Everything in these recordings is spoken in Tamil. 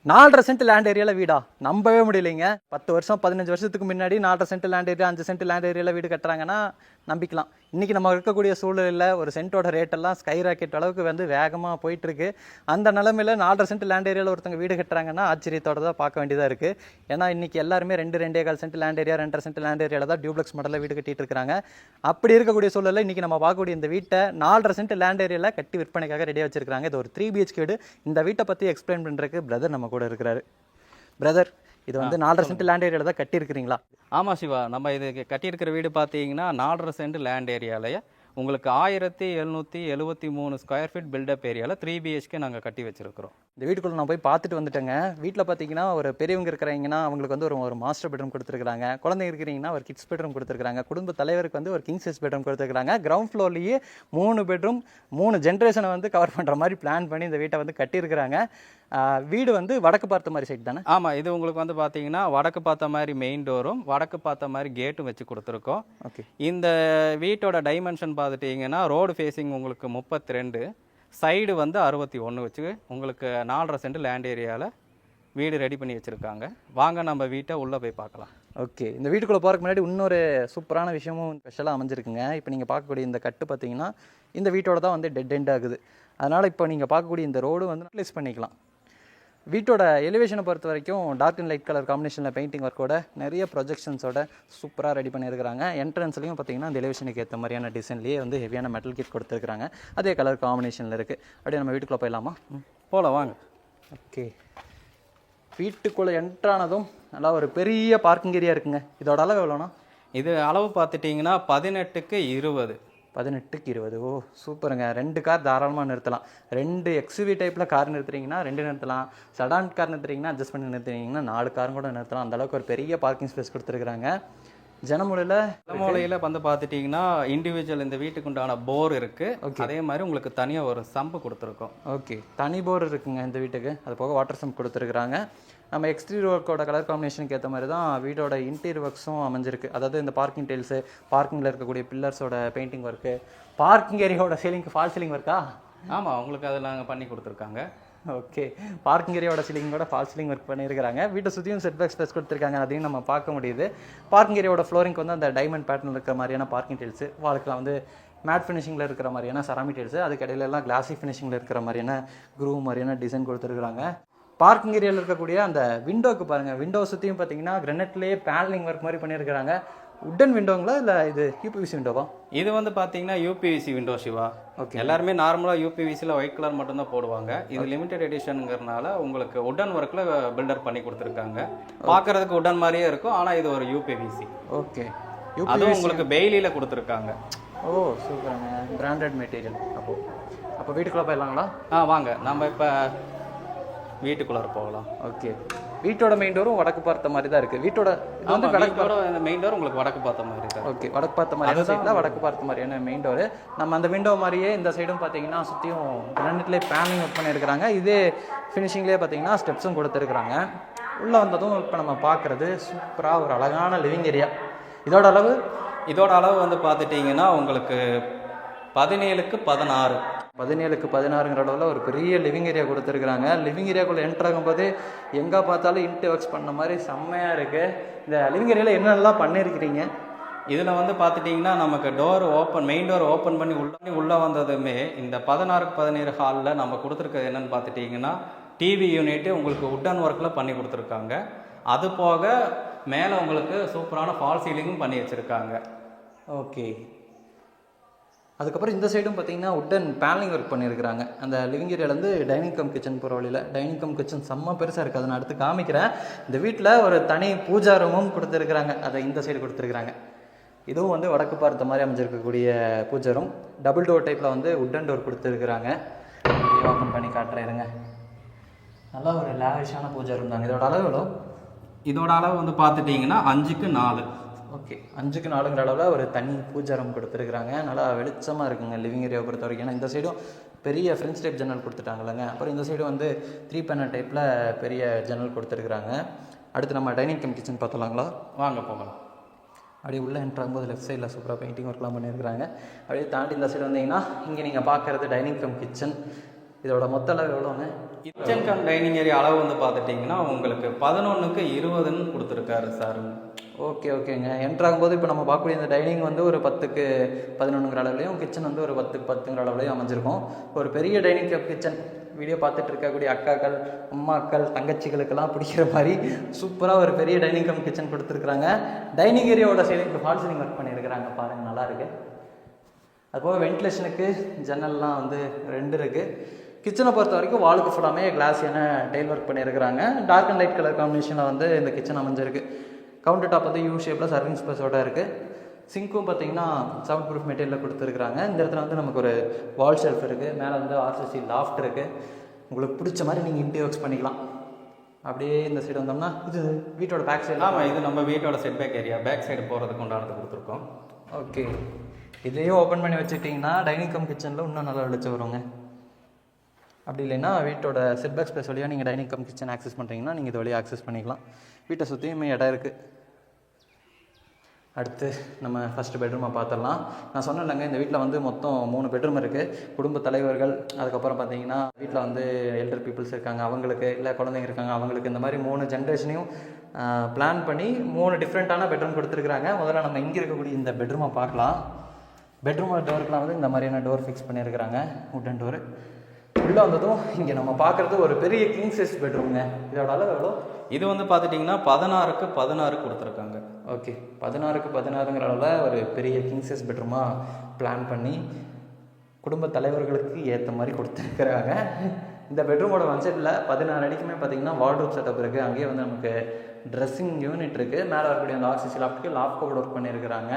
4.5 சென்ட் லேண்ட் ஏரியாவில் வீடா? நம்பவே முடியலைங்க. 10 வருஷம் 15 வருஷத்துக்கு முன்னாடி 4.5 cent land area 5 cent land ஏரியாவில் வீடு கட்டுறாங்கன்னா நம்பிக்கலாம். இன்றைக்கி நம்ம இருக்கக்கூடிய சூழலில் ஒரு சென்ட்டோட ரேட்டெல்லாம் ஸ்கை ராக்கெட் அளவுக்கு வந்து வேகமாக போயிட்டுருக்கு. அந்த நிலமையில் 4.5 சென்ட் லேண்ட் ஏரியாவில் ஒருத்தங்க வீடு கட்டுறாங்கன்னா ஆச்சரியத்தோடு தான் பார்க்க வேண்டியதாக இருக்குது. ஏன்னா இன்றைக்கி எல்லாருமே 2.25 cent land area 2.5 cent land ஏரியாவில் தான் டியூப்ளெக்ஸ் மாடலில் வீடு கட்டிட்டு இருக்காங்க. அப்படி இருக்கக்கூடிய சூழலில் இன்றைக்கி நம்ம பார்க்கக்கூடிய இந்த வீட்டை 4.5 சென்ட் லேண்ட் ஏரியாவில் கட்டி விற்பனைக்காக ரெடியாக வச்சிருக்காங்க. இது ஒரு 3 BHK வீடு. இந்த வீட்டை பற்றி எக்ஸ்பிளைன் பண்ணுறதுக்கு பிரதர் நம்ம கூட இருக்கிறாரு. பிரதர், இது வந்து 4.5 சென்ட் லேண்ட் ஏரியாவில் தான் கட்டியிருக்கிறீங்களா? ஆமாம் சிவா, நம்ம இது கட்டியிருக்கிற வீடு பார்த்தீங்கன்னா 4.5 சென்ட் லேண்ட் ஏரியாலையே உங்களுக்கு 1773 ஸ்கொயர் ஃபீட் பில்டப் ஏரியாவில் 3 BHK நாங்கள் கட்டி வச்சுருக்கிறோம். இந்த வீட்டுக்குள்ளே நான் போய் பார்த்துட்டு வந்துட்டேங்க. வீட்டில் பார்த்தீங்கன்னா ஒரு பெரியவங்க இருக்கிறீங்கன்னா அவங்களுக்கு வந்து ஒரு மாஸ்டர் பெட்ரூம் கொடுத்துருக்காங்க. குழந்தைங்க இருக்கிறீங்கன்னா ஒரு கிட்ஸ் பெட்ரூம் கொடுத்துருக்காங்க. குடும்ப தலைவருக்கு வந்து ஒரு கிங் சைஸ் பெட்ரூம் கொடுத்துருக்காங்க. கிரவுண்ட் ஃப்ளோர்லேயே 3 பெட்ரூம் 3 ஜென்ரேஷனை வந்து கவர் பண்ணுற மாதிரி பிளான் பண்ணி இந்த வீட்டை வந்து கட்டியிருக்கிறாங்க. வீடு வந்து வடக்கு பார்த்த மாதிரி சைட் தானே? ஆமாம், இது உங்களுக்கு வந்து பார்த்தீங்கன்னா வடக்கு பார்த்த மாதிரி மெயின் டோரும் வடக்கு பார்த்த மாதிரி கேட்டும் வச்சு கொடுத்துருக்கோம். ஓகே. இந்த வீட்டோட டைமென்ஷன் பார்த்துட்டிங்கன்னா ரோடு ஃபேஸிங் உங்களுக்கு 32, சைடு வந்து 61 வச்சு உங்களுக்கு 4.5 சென்ட் லேண்ட் ஏரியாவில் வீடு ரெடி பண்ணி வச்சுருக்காங்க. வாங்க நம்ம வீட்டை உள்ளே போய் பார்க்கலாம். ஓகே. இந்த வீட்டுக்குள்ளே போகிறதுக்கு முன்னாடி இன்னொரு சூப்பரான விஷயமும் ஸ்பெஷலாக அமைஞ்சிருக்குங்க. இப்போ நீங்கள் பார்க்கக்கூடிய இந்த கட்டு பார்த்தீங்கன்னா இந்த வீட்டோட தான் வந்து டெட் எண்ட் ஆகுது. அதனால் இப்போ நீங்கள் பார்க்கக்கூடிய இந்த ரோடு வந்து ரிப்ளேஸ் பண்ணிக்கலாம். வீட்டோட எலிவேஷனை பொறுத்த வரைக்கும் டார்க் அண்ட் லைட் கலர் காம்பினேஷனில் பெயிண்டிங் ஒர்க்கோட நிறைய ப்ரொஜெக்ஷன்ஸோட சூப்பராக ரெடி பண்ணியிருக்கிறாங்க. என்ட்ரன்ஸ்லையும் பார்த்தீங்கன்னா அந்த எலிவேஷனுக்கு ஏற்ற மாதிரியான டிசைன்லேயே வந்து ஹெவியான மெட்டல் கிட் கொடுத்துருக்காங்க. அதே கலர் காம்பினேஷனில் இருக்குது. அப்படியே நம்ம வீட்டுக்குள்ளே போயிடலாமா? போகலாம் வாங்க. ஓகே. வீட்டுக்குள்ளே என்ட்ரானதும் நல்லா ஒரு பெரிய பார்க்கிங் ஏரியா இருக்குங்க. இதோட அளவு எவ்வளோண்ணா? இது அளவு பார்த்துட்டிங்கன்னா 18க்கு 20. 18க்கு 20. ஓ சூப்பருங்க. 2 கார் தாராளமாக நிறுத்தலாம். 2 XUV டைப்பில் கார் நிறுத்துறீங்கன்னா 2 நிறுத்தலாம். சடான் கார் நிறுத்துறீங்கன்னா அட்ஜஸ்ட் பண்ணி நிறுத்துறீங்கன்னா 4 காரும் கூட நிறுத்தலாம். அந்தளவுக்கு ஒரு பெரிய பார்க்கிங் ஸ்பேஸ் கொடுத்துருக்குறாங்க. ஜனமூலையில் வந்து பார்த்துட்டிங்கன்னா இண்டிவிஜுவல் இந்த வீட்டுக்கு உண்டான போர் இருக்குது. ஓகே. அதே மாதிரி உங்களுக்கு தனியாக ஒரு சம்பு கொடுத்துருக்கோம். ஓகே. தனி போர் இருக்குங்க இந்த வீட்டுக்கு. அது போக வாட்டர் சம்ப் கொடுத்துருக்குறாங்க. நம்ம எக்ஸ்டீரியர் ஒர்க்கோட கலர் காம்பினேஷனுக்கு ஏற்ற மாதிரி தான் வீட்டோட இன்டீரியர் ஒர்க்ஸும் அமைஞ்சிருக்கு. அதாவது இந்த பார்க்கிங் டைல்ஸு, பார்க்கிங்கில் இருக்கக்கூடிய பில்லர்ஸோட பெயிண்டிங் ஒர்க்கு, பார்க்கிங் ஏரியாவோட சீலிங்க்கு ஃபால் சீலிங் ஒர்க்கா? ஆமாம், உங்களுக்கு அதில் நாங்கள் பண்ணி கொடுத்துருக்காங்க. ஓகே. பார்க்கிங் ஏரியாவோட சீலிங்கோட ஃபால் சீலிங் ஒர்க் பண்ணியிருக்காங்க. வீட்டை சுற்றியும் செட்பேக் ஸ்பேஸ் கொடுத்துருக்காங்க. அதையும் நம்ம பார்க்க முடியுது. பார்க்கிங் ஏரியாவோட ஃப்ளோரிங்க்கு வந்து அந்த டைமண்ட் பேட்டர்னில் இருக்கிற மாதிரியான பார்க்கிங் டைல்ஸு, வாளுக்குலாம் வந்து மேட் ஃபினிஷிங்கில் இருக்கிற மாதிரியான செராமிக் டைல்ஸு, அதுக்கு இடையிலலாம் கிளாசி ஃபினிஷிங்கில் இருக்கிற மாதிரியான க்ரூ மாதிரியான டிசைன் கொடுத்துருக்குறாங்க. பார்க்கிங் ஏரியாவில் இருக்கக்கூடிய அந்த விண்டோக்கு பாருங்கள். விண்டோ சுற்றியும் பார்த்தீங்கன்னா கிரனட்லேயே பேனலிங் ஒர்க் மாதிரி பண்ணியிருக்கிறாங்க. உட்டன் விண்டோங்களா இல்லை இது யூபிவிசி விண்டோவா? இது வந்து பார்த்தீங்கன்னா யூபிவிசி விண்டோ சிவா. ஓகே. எல்லாருமே நார்மலாக யூபிவிசியில் ஒயிட் கலர் மட்டும்தான் போடுவாங்க. இது லிமிடெட் எடிஷனுங்கிறனால உங்களுக்கு உட்டன் ஒர்க்கில் பில்டர் பண்ணி கொடுத்துருக்காங்க. பார்க்குறதுக்கு உட்டன் மாதிரியே இருக்கும், ஆனால் இது ஒரு யூபிவிசி. ஓகே. அதுவும் உங்களுக்கு பெய்லியில் கொடுத்துருக்காங்க. ஓ சூப்பராங்க. Branded material. அப்போ வீட்டுக்குள்ளே போயிடலாங்களா? வாங்க நம்ம இப்போ வீட்டுக்குள்ளார போகலாம். ஓகே. வீட்டோட மெயின் டோரும் வடக்கு பார்த்த மாதிரி தான் இருக்குது. வீட்டோட வந்து மெயின் டோர் உங்களுக்கு வடக்கு பார்த்த மாதிரி இருக்குது. ஓகே. வடக்கு பார்த்த மாதிரியான சைடில் வடக்கு பார்த்த மாதிரியான மெயின் டோரு. நம்ம அந்த விண்டோ மாதிரியே இந்த சைடும் பார்த்தீங்கன்னா சுற்றியும் கிரானைட்லேயே பேனலிங் ஒர்க் பண்ணியிருக்கிறாங்க. இதே ஃபினிஷிங்லேயே பார்த்தீங்கன்னா ஸ்டெப்ஸும் கொடுத்துருக்குறாங்க. உள்ளே வந்ததும் இப்போ நம்ம பார்க்குறது சூப்பராக ஒரு அழகான லிவிங் ஏரியா. இதோட அளவு வந்து பார்த்துட்டிங்கன்னா உங்களுக்கு 17க்கு 16. 17க்கு 16ங்கிற அளவில் ஒரு பெரிய லிவிங் ஏரியா கொடுத்துருக்குறாங்க. லிவிங் ஏரியாக்குள்ளே என்ட்ரு ஆகும்போது எங்கே பார்த்தாலும் இன்ட்டு ஒர்க்ஸ் பண்ண மாதிரி செம்மையாக இருக்குது. இந்த லிவிங் ஏரியாவில் என்னென்னலாம் பண்ணியிருக்கிறீங்க? இதில் வந்து பார்த்துட்டிங்கன்னா நமக்கு மெயின் டோர் ஓப்பன் பண்ணி உள்ளே வந்ததுமே இந்த 16க்கு 17 ஹாலில் நம்ம கொடுத்துருக்கிறது என்னென்னு பார்த்துட்டிங்கன்னா டிவி யூனிட்டு உங்களுக்கு உட்டன் ஒர்க்கில் பண்ணி கொடுத்துருக்காங்க. அது போக மேலே உங்களுக்கு சூப்பரான ஃபால் சீலிங்கும் பண்ணி வச்சுருக்காங்க. ஓகே. அதுக்கப்புறம் இந்த சைடும் பார்த்தீங்கன்னா உட்டன் பேனலிங் ஒர்க் பண்ணியிருக்கிறாங்க. அந்த லிவிங் ஏரியாவிலேருந்து டைனிங் கம் கிச்சன் போகிற வழியில். டைனிங் கம் கிச்சன் செம்ம பெருசாக இருக்குது. அதை நான் அடுத்து காமிக்கிறேன். இந்த வீட்டில் ஒரு தனி பூஜா ரூமும் கொடுத்துருக்குறாங்க. அதை இந்த சைடு கொடுத்துருக்குறாங்க. இதுவும் வந்து வடக்கு பார்த்த மாதிரி அமைஞ்சிருக்கக்கூடிய பூஜா ரூம். டபுள் டோர் டைப்பில் வந்து உட்டன் டோர் கொடுத்துருக்குறாங்க. ஓப்பன் பண்ணி காட்டுறேருங்க. நல்லா ஒரு லேவிஷான பூஜா ரூம் தாங்க. இதோட அளவு வந்து பார்த்துட்டிங்கன்னா 5க்கு 4. ஓகே. 5க்கு 4ங்கிற அளவில் ஒரு தனி பூஜா ரூம் கொடுத்துருக்குறாங்க. நல்லா வெளிச்சமாக இருக்குங்க லிவிங் ஏரியாவை பொறுத்த வரைக்கும். ஏன்னா இந்த சைடும் பெரிய ஃப்ரெண்ட்ஸ் டைப் ஜன்னல் கொடுத்துட்டாங்களேங்க. அப்புறம் இந்த சைடும் வந்து 3 பேனல் டைப்பில் பெரிய ஜன்னல் கொடுத்துருக்குறாங்க. அடுத்து நம்ம டைனிங் கம் கிச்சன் பார்த்தலாங்களா? வாங்க போகலாம். அப்படியே உள்ளே என்ட்ரு ஆகும்போது லெஃப்ட் சைடில் சூப்பராக பெயிண்டிங் ஒர்க்லாம் பண்ணியிருக்கிறாங்க. அப்படியே தாண்டி இந்த சைடு வந்தீங்கன்னா இங்கே நீங்கள் பார்க்குறது டைனிங் கம் கிச்சன். இதோட மொத்த அளவு எவ்வளோங்க? கிச்சன் கம் டைனிங் ஏரியா அளவு வந்து பார்த்துட்டிங்கன்னா உங்களுக்கு 11க்கு 20ன்னு கொடுத்துருக்காரு சார். ஓகே ஓகேங்க. என்ட்ரு ஆகும்போது இப்போ நம்ம பார்க்கக்கூடிய இந்த டைனிங் வந்து ஒரு 10க்கு 11ங்கிற அளவுலையும், கிச்சன் வந்து ஒரு 10க்கு 10ங்கிற அளவுலையும் அமைஞ்சிருக்கும். ஒரு பெரிய டைனிங் கிச்சன் வீடியோ பார்த்துட்டு இருக்கக்கூடிய அக்காக்கள், அம்மாக்கள், தங்கச்சிகளுக்கெல்லாம் பிடிக்கிற மாதிரி சூப்பராக ஒரு பெரிய டைனிங் கம் கிச்சன் கொடுத்துருக்குறாங்க. டைனிங் ஏரியாவோட சைடிங் ஃபால் சீலிங் ஒர்க் பண்ணியிருக்கிறாங்க பாருங்கள், நல்லா இருக்கு. அதுபோக வென்டிலேஷனுக்கு ஜன்னல்லாம் வந்து 2 இருக்குது. கிச்சனை பொறுத்த வரைக்கும் வாலுக்கு ஃபுல்லாமே கிளாஸியான டைல் ஒர்க் பண்ணியிருக்கிறாங்க. டார்க் அண்ட் லைட் கலர் காம்பினேஷனில் வந்து இந்த கிச்சன் அமைஞ்சிருக்கு. கவுண்டர் டாப் வந்து யூ ஷேப்பில் சர்விங் ஸ்பேஸோட இருக்குது. சிங்க்கும் பார்த்தீங்கன்னா சவுண்ட் ப்ரூஃப் மெட்டீரியலில் கொடுத்துருக்குறாங்க. இந்த இடத்துல வந்து நமக்கு ஒரு வால் ஷெல்ஃப் இருக்குது. மேலே வந்து ஆர்சிசி லாஃப்ட் இருக்குது. உங்களுக்கு பிடிச்ச மாதிரி நீங்கள் இன்டீரியர் ஒர்க்ஸ் பண்ணிக்கலாம். அப்படியே இந்த சைடு வந்தோம்னா இது வீட்டோட பேக் சைடு. ஆமாம், இது நம்ம வீட்டோட set back area, back side போகிறதுக்கு உண்டானது கொடுத்துருக்கோம். ஓகே, இதையும் ஓப்பன் பண்ணி வச்சுக்கிட்டிங்கன்னா டைனிங் கம் கிச்சனில் இன்னும் நல்லா வெளிச்சம் வருங்க. அப்படி இல்லைன்னா வீட்டோட செட்பேக் ஸ்பேஸ் வழியாக நீங்கள் டைனிங் கம் கிச்சன் ஆக்சஸ் பண்ணுறீங்கன்னா நீங்கள் இது வழியாக ஆக்சஸ் பண்ணிக்கலாம். வீட்டை சுற்றியுமே இடம் இருக்குது. அடுத்து நம்ம ஃபஸ்ட்டு பெட்ரூமை பார்த்துடலாம். நான் சொன்னேன் இல்லைங்க, இந்த வீட்டில் வந்து மொத்தம் 3 பெட்ரூம் இருக்குது. குடும்ப தலைவர்கள், அதுக்கப்புறம் பார்த்தீங்கன்னா வீட்டில் வந்து எல்டர் பீப்புள்ஸ் இருக்காங்க அவங்களுக்கு, இல்லை குழந்தைங்க இருக்காங்க அவங்களுக்கு, இந்த மாதிரி 3 ஜென்ரேஷனையும் பிளான் பண்ணி 3 டிஃப்ரெண்ட்டான பெட்ரூம் கொடுத்துருக்குறாங்க. முதல்ல நம்ம இங்கே இருக்கக்கூடிய இந்த பெட்ரூமை பார்க்கலாம். பெட்ரூமோட டோருக்குலாம் வந்து இந்த மாதிரியான டோர் ஃபிக்ஸ் பண்ணியிருக்கிறாங்க, உட்டன் டோரு. உள்ளே வந்ததும் இங்கே நம்ம பார்க்குறது ஒரு பெரிய கிங் சைஸ் பெட்ரூம்ங்க. இதோட அளவு எவ்வளோ? இது வந்து பார்த்துட்டிங்கன்னா 16க்கு 16 கொடுத்துருக்காங்க. ஓகே, 16க்கு 16ங்கிற அளவில் ஒரு பெரிய கிங் சைஸ் பெட்ரூமாக பிளான் பண்ணி குடும்ப தலைவர்களுக்கு ஏற்ற மாதிரி கொடுத்துருக்குறாங்க. இந்த பெட்ரூமோட வன்சைட்டில் 16 அடிக்குமே பார்த்தீங்கன்னா வார்ட்ரோப் செட்டப் இருக்குது. அங்கேயே வந்து நமக்கு ட்ரெஸ்ஸிங் யூனிட் இருக்குது. மேலே வரக்கூடிய அந்த ஆர்சிசி லாஃப்ட்டுக்கு லாஃப்ட் கபோர்ட் ஒர்க் பண்ணியிருக்கிறாங்க.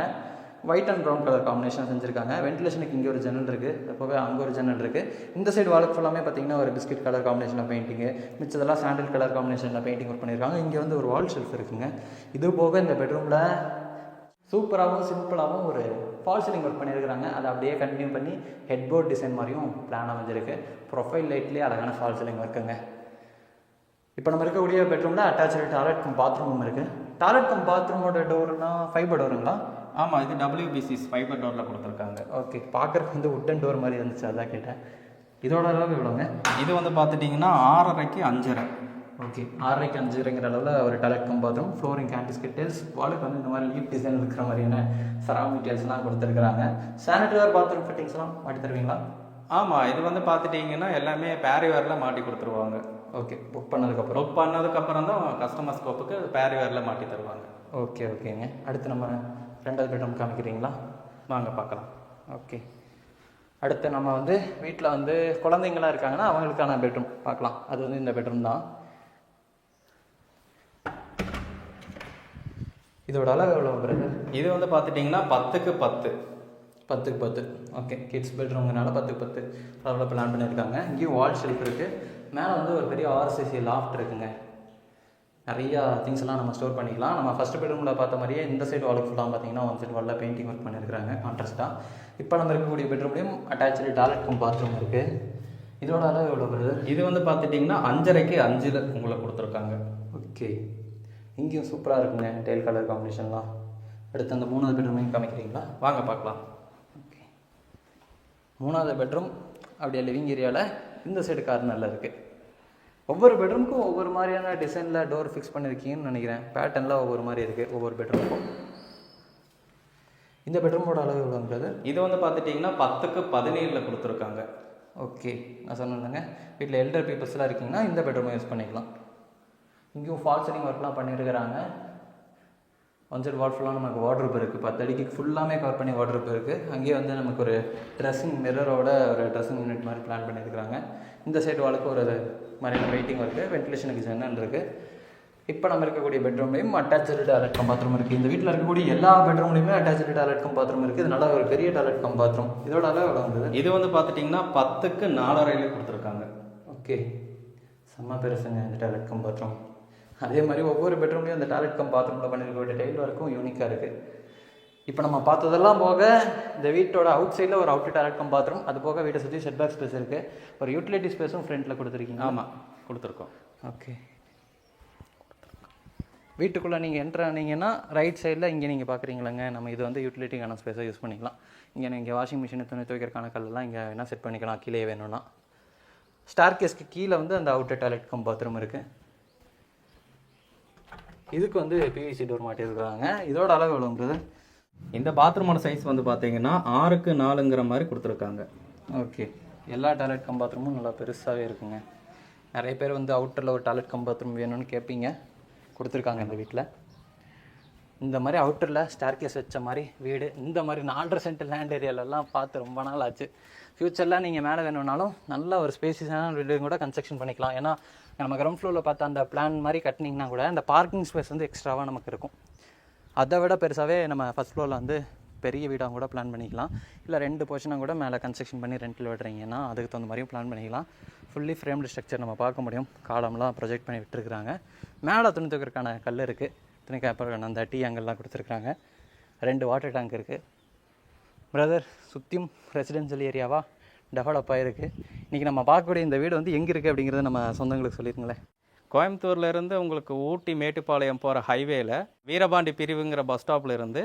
White and brown colour combination செஞ்சுருக்காங்க. வென்டிலேஷனுக்கு இங்கே ஒரு ஜன்னல் இருக்குது, அப்போவே அங்கே ஒரு ஜன்னல் இருக்குது. இந்த சைடு வாலுக்கு ஃபுல்லாமே பார்த்தீங்கன்னா ஒரு பிஸ்கட் கலர் காம்பினேஷனில் பெயிண்டிங்கு, மிச்சதெல்லாம் சாண்டில் கலர் காம்பினேஷனில் பெயிண்டிங் ஒர்க் பண்ணியிருக்காங்க. இங்கே வந்து ஒரு வால் ஷெல்ஃப் இருக்குங்க. இது போக இந்த பெட்ரூமில் சூப்பராகவும் சிம்பிளாகவும் ஒரு ஃபால் சீலிங் ஒர்க் பண்ணியிருக்கிறாங்க. அதை அப்படியே கண்டினியூ பண்ணி ஹெட் போர்ட் டிசைன் மாதிரியும் பிளான் அமைஞ்சிருக்கு. ப்ரொஃபைல் லைட்லேயே அழகான ஃபால் சீலிங் ஒர்க்குங்க. இப்போ நம்ம இருக்கக்கூடிய பெட்ரூமில் அட்டாச்சு டாய்லெட் கம் பாத்ரூமும் இருக்குது. டாய்லெட் கம் பாத்ரூமோட டோர்னா ஃபைபர் டோருங்களா? ஆமாம், இது WBC ஃபைபர் டோரில் கொடுத்துருக்காங்க. ஓகே, பார்க்குறதுக்கு வந்து உட்டன் டோர் மாதிரி இருந்துச்சு, அதான் கேட்டேன். இதோட அளவு எவ்வளோங்க? இது வந்து பார்த்துட்டிங்கன்னா 6.5க்கு 5.5. ஓகே, 6.5க்கு 5.5ங்கிற அளவில் ஒரு toilet cum bathroom. Flooring antiskid tiles, வாலுக்கு வந்து இந்த மாதிரி லீப் டிசைன் இருக்கிற மாதிரியான சரௌண்டிங் டைல்ஸ்லாம் கொடுத்துருக்குறாங்க. சானிட்டரி பாத்ரூம் ஃபிட்டிங்ஸ்லாம் மாட்டி தருவீங்களா? ஆமாம், இது வந்து பார்த்துட்டிங்கன்னா எல்லாமே பேரிவேரில் மாட்டி கொடுத்துருவாங்க. ஓகே, புக் பண்ணதுக்கப்புறம் தான் கஸ்டமர் ஸ்கோப்புக்கு பேரிவேரில் மாட்டி தருவாங்க. ஓகே ஓகேங்க. அடுத்து நம்ம 2வது பெட்ரூம் காமிக்கிறீங்களா? வாங்க பார்க்கலாம். ஓகே, அடுத்து நம்ம வந்து வீட்டில் வந்து குழந்தைங்களாம் இருக்காங்கன்னா அவங்களுக்கான பெட்ரூம் பார்க்கலாம். அது வந்து இந்த பெட்ரூம் தான். இதோட அளவு எவ்வளோ வருது? இது வந்து பார்த்துட்டிங்கன்னா 10க்கு 10. 10க்கு 10. ஓகே, கிட்ஸ் பெட்ரூம்னால 10க்கு 10 அளவில் பிளான் பண்ணியிருக்காங்க. இங்கேயும் வால் ஷெல்ஃப் இருக்குது. மேலே வந்து ஒரு பெரிய ஆர்சிசி லாஃப்ட் இருக்குங்க. நிறையா திங்ஸ் எல்லாம் நம்ம ஸ்டோர் பண்ணிக்கலாம். நம்ம ஃபஸ்ட்டு பெட்ரூமில் பார்த்த மாதிரியே இந்த சைடு வாலுக்கு ஃபுல்லாக பார்த்தீங்கன்னா ஒன் சைடு வாலில் பெயிண்டிங் ஒர்க் பண்ணியிருக்காங்க கான்ட்ராஸ்ட்டாக. இப்போ நம்ம இருக்கக்கூடிய பெட்ரூம்லேயும் அட்டாச்சு டாய்லெட் கம் பாத்ரூம் இருக்குது. இதோட அளவு எவ்வளோ வருது? இது வந்து பார்த்துட்டிங்கன்னா 5.5க்கு 5 உங்களுக்கு கொடுத்துருக்காங்க. ஓகே, இங்கேயும் சூப்பராக இருக்குங்க டெயில் கலர் காம்பினேஷன்லாம். அடுத்து அந்த 3வது பெட்ரூமையும் காமிக்கிறீங்களா? வாங்க பார்க்கலாம். ஓகே, 3வது பெட்ரூம் அப்படியே லிவிங் ஏரியாவில் இந்த சைடு கார்னரில் இருக்குது. ஒவ்வொரு பெட்ரூமுக்கும் ஒவ்வொரு மாதிரியான டிசைனில் டோர் ஃபிக்ஸ் பண்ணியிருக்கீங்கன்னு நினைக்கிறேன். பேட்டர்னில் ஒவ்வொரு மாதிரி இருக்குது ஒவ்வொரு பெட்ரூமுக்கும். இந்த பெட்ரூமோட அளவு எவ்வளோங்கிறது? இது வந்து பார்த்துட்டிங்கன்னா 10க்கு 17 கொடுத்துருக்காங்க. ஓகே, நான் சொன்னேங்க, வீட்டில் எல்டர் பீப்புள்ஸ்லாம் இருக்கீங்கன்னா இந்த பெட்ரூமை யூஸ் பண்ணிக்கலாம். இங்கேயும் ஃபால் சீலிங் ஒர்க்லாம் பண்ணியிருக்கிறாங்க. ஒன் சைடு வால் ஃபுல்லாக நமக்கு வார்ட்ரோப் இருக்குது. 10 அடிக்கு ஃபுல்லாமே கவர் பண்ணி வார்ட்ரோப் இருக்குது. அங்கேயே வந்து நமக்கு ஒரு ட்ரெஸ்ஸிங் மிரரோட ஒரு ட்ரெஸ்ஸிங் யூனிட் மாதிரி பிளான் பண்ணியிருக்கிறாங்க. இந்த சைடு வாலுக்கு ஒரு மாதிரியான வெயிட்டிங் இருக்குது. வென்டிலேஷனுக்கு ஜன்னல் இருக்குது. இப்போ நம்ம இருக்கக்கூடிய பெட்ரூம்லேயும் அட்டாச்சு டாய்லெட் கம் பாத்ரூம் இருக்குது. இந்த வீட்டில் இருக்கக்கூடிய எல்லா பெட்ரூம்லேயுமே அட்டாச்சு டாய்லெட் கம் பாத்ரூம் இருக்குது. இதனால ஒரு பெரிய டாய்லெட் கம் பாத்ரூம். இதோட அளவு எவ்வளோ வந்தது? இது வந்து பார்த்துட்டிங்கன்னா 10க்கு 4.5 கொடுத்துருக்காங்க. ஓகே, செம்ம பெருசுங்க இந்த டாய்லெட் கம் பாத்ரூம். அதே மாதிரி ஒவ்வொரு பெட்ரூம்லேயும் அந்த டாய்லெட் கம் பாத்ரூமில் பண்ணியிருக்கக்கூடிய டைல் ஒர்க்கும் யூனிக்காக இருக்குது. இப்போ நம்ம பார்த்ததெல்லாம் போக இந்த வீட்டோட அவுட் சைடில் ஒரு அவுட் டாய்லெட் கம் பாத்ரூம், அது போக வீட்டை சுற்றி செட்பேக் ஸ்பேஸ் இருக்குது. ஒரு யூட்டிலிட்டி ஸ்பேஸும் ஃப்ரண்ட்டில் கொடுத்துருக்கீங்க. ஆமாம், கொடுத்துருக்கோம். ஓகே, வீட்டுக்குள்ளே நீங்கள் என்ட்ரு ஆனீங்கன்னா ரைட் சைடில் இங்கே நீங்கள் பார்க்குறீங்களாங்க, நம்ம இது வந்து யூட்டிலிட்டிக்கான ஸ்பேஸை யூஸ் பண்ணிக்கலாம். இங்கே நீங்கள் வாஷிங் மிஷினை துணி துவைக்கிறக்கான கல்லெல்லாம் இங்கே வேணால் செட் பண்ணிக்கலாம் கீழே வேணும்னா. ஸ்டார் கேஸ்க்கு கீழே வந்து அந்த அவுட்டர் டாய்லெட் கம் பாத்ரூம் இருக்குது. இதுக்கு வந்து பிவிசி டோர் மாட்டியிருக்கிறாங்க. இதோட அளவு எவ்வளோங்கிறது? இந்த பாத்ரூமோட சைஸ் வந்து பார்த்தீங்கன்னா 6க்கு 4ங்கிற மாதிரி கொடுத்துருக்காங்க. ஓகே, எல்லா டாய்லெட் கம் பாத்ரூமும் நல்லா பெருசாகவே இருக்குங்க. நிறைய பேர் வந்து அவுட்டரில் ஒரு டாய்லெட் கம் பாத்ரூம் வேணும்னு கேட்பீங்க, கொடுத்துருக்காங்க இந்த வீட்டில். இந்த மாதிரி அவுட்டரில் ஸ்டார் கேஸ் வச்ச மாதிரி வீடு, இந்த மாதிரி 4.5 சென்ட் லேண்ட் ஏரியாலெல்லாம் பார்த்து ரொம்ப நாள் ஆச்சு. ஃப்யூச்சரில் நீங்கள் மேலே வேணும்னாலும் நல்ல ஒரு ஸ்பேசியஸான வீடு கூட கன்ஸ்ட்ரக்ஷன் பண்ணிக்கலாம். ஏன்னா நம்ம கிரவுண்ட் ஃப்ளோரில் பார்த்த அந்த பிளான் மாதிரி கட்டினீங்கன்னா கூட இந்த பார்க்கிங் ஸ்பேஸ் வந்து எக்ஸ்ட்ராவாக நமக்கு இருக்கும். அதை விட பெருசாகவே நம்ம ஃபஸ்ட் ஃப்ளோரில் வந்து பெரிய வீடாக கூட பிளான் பண்ணிக்கலாம். இல்லை 2 போர்ஷனாக கூட மேலே கன்ஸ்ட்ரக்ஷன் பண்ணி ரெண்டில் விடுறீங்கன்னா அதுக்கு தகுந்த மாதிரியும் பிளான் பண்ணிக்கலாம். ஃபுல்லி ஃப்ரேம்டு ஸ்ட்ரக்சர் நம்ம பார்க்க முடியும். காலம்லாம் ப்ரொஜெக்ட் பண்ணி விட்டுருக்குறாங்க. மேலே துணி துவைக்கிறதுக்கான கல் இருக்குது, துணி காப்பதற்கான அந்த டீ ஆங்கல்லாம் கொடுத்துருக்குறாங்க. 2 வாட்டர் டேங்க் இருக்குது. பிரதர், சுற்றியும் ரெசிடென்ஷியல் ஏரியாவா டெவலப் ஆகிருக்கு. இன்றைக்கி நம்ம பார்க்கக்கூடிய இந்த வீடு வந்து எங்கே இருக்குது அப்படிங்கிறத நம்ம சொந்தங்களுக்கு சொல்லியிருங்களேன். கோயம்புத்தூர்லேருந்து உங்களுக்கு ஊட்டி மேட்டுப்பாளையம் போகிற ஹைவேல வீரபாண்டி பிரிவுங்கிற பஸ் ஸ்டாப்பில் இருந்து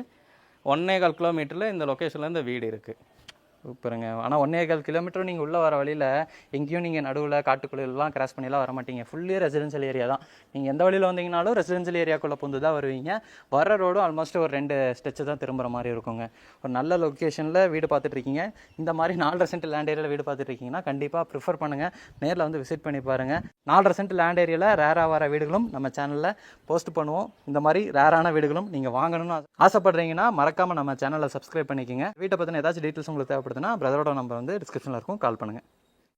1.25 கிலோமீட்டரில் இந்த லொக்கேஷனில் இந்த வீடு இருக்குது. சூப்பருங்க. ஆனால் 1.25 கிலோமீட்டரும் நீங்கள் உள்ளே வர வழியில் எங்கேயும் நீங்கள் நடுவில் காட்டுக்குள்ளெல்லாம் கிராஸ் பண்ணிலாம் வர மாட்டீங்க. ஃபுல்லி ரெசிடென்ஷியல் ஏரியா தான். நீங்கள் எந்த வழியில் வந்தீங்கனாலும் ரெசிடென்ஷியல் ஏரியாக்குள்ளே புந்து தான் வருவீங்க. வர ரோடும் ஆல்மோஸ்ட் ஒரு 2 ஸ்டெச்சு தான் திரும்புகிற மாதிரி இருக்குங்க. ஒரு நல்ல லொக்கேஷனில் வீடு பார்த்துட்ருக்கீங்க. இந்த மாதிரி 4.5 சென்ட் லேண்ட் ஏரியாவில் வீடு பார்த்துட்ருக்கீங்கன்னா கண்டிப்பாக ப்ரிஃபர் பண்ணுங்கள். நேரில் வந்து விசிட் பண்ணி பாருங்கள். 4.5 சென்ட் லேண்ட் ஏரியாவில் ரேராக வர வீடுகளும் நம்ம சேனலில் போஸ்ட் பண்ணுவோம். இந்த மாதிரி ரேரான வீடுகளும் நீங்கள் வாங்கணும்னு ஆசைப்படுறீங்கன்னா மறக்காமல் நம்ம சேனலை சப்ஸ்கிரைப் பண்ணிக்கோங்க. வீட்டை பற்றின ஏதாச்சும் டீட்டெயில்ஸ் உங்களுக்கு தேவைப்படுதுன்னா பிரதரோட நம்பர் வந்து டிஸ்கிரிப்ஷனில் இருக்கும், கால் பண்ணுங்கள்.